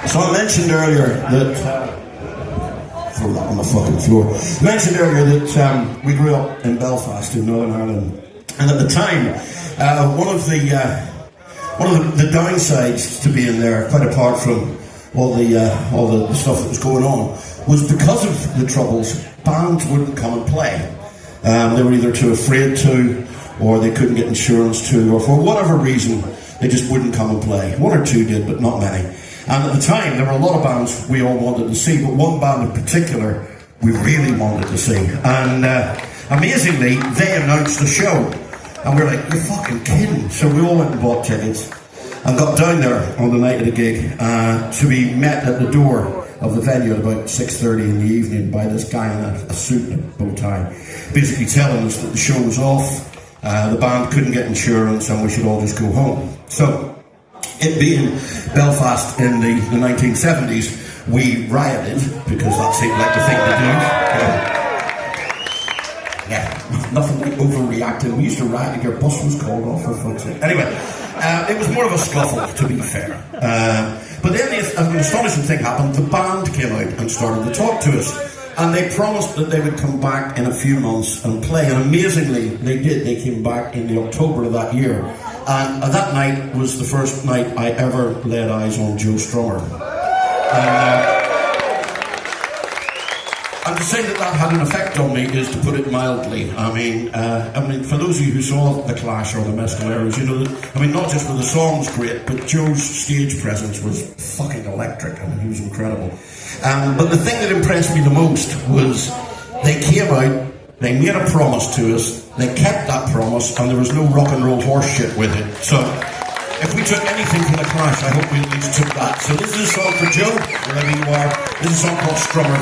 So I mentioned earlier that throw that on the fucking floor. I mentioned earlier that we grew up in Belfast in Northern Ireland, and at the time, one of the downsides to being there, quite apart from all the stuff that was going on, was because of the Troubles, bands wouldn't come and play. They were either too afraid to, or they couldn't get insurance to, or for whatever reason, they just wouldn't come and play. One or two did, but not many. And at the time, there were a lot of bands we all wanted to see, but one band in particular we really wanted to see. And amazingly, they announced a show. And we were like, you're fucking kidding. So we all went and bought tickets and got down there on the night of the gig to be met at the door of the venue at about 6:30 in the evening by this guy in a suit and a bow tie, basically telling us that the show was off, the band couldn't get insurance, and we should all just go home. So, it being Belfast in the 1970s, we rioted, because that seemed like the thing to do. Yeah, nothing like overreacting. We used to riot if your bus was called off, for fuck's sake. Anyway, it was more of a scuffle, to be fair. But then an astonishing thing happened. The band came out and started to talk to us. And they promised that they would come back in a few months and play. And amazingly, they did. They came back in the October of that year. And that night was the first night I ever laid eyes on Joe Strummer. And to say that that had an effect on me is to put it mildly. I mean, for those of you who saw The Clash or the Mescaleros, you know that, not just were the songs great, but Joe's stage presence was fucking electric. He was incredible. But the thing that impressed me the most was they came out, they made a promise to us, they kept that promise, and there was no rock and roll horse shit with it. So, if we took anything from The Clash, I hope we at least took that. So this is a song for Joe, wherever you are. This is a song called Strummer.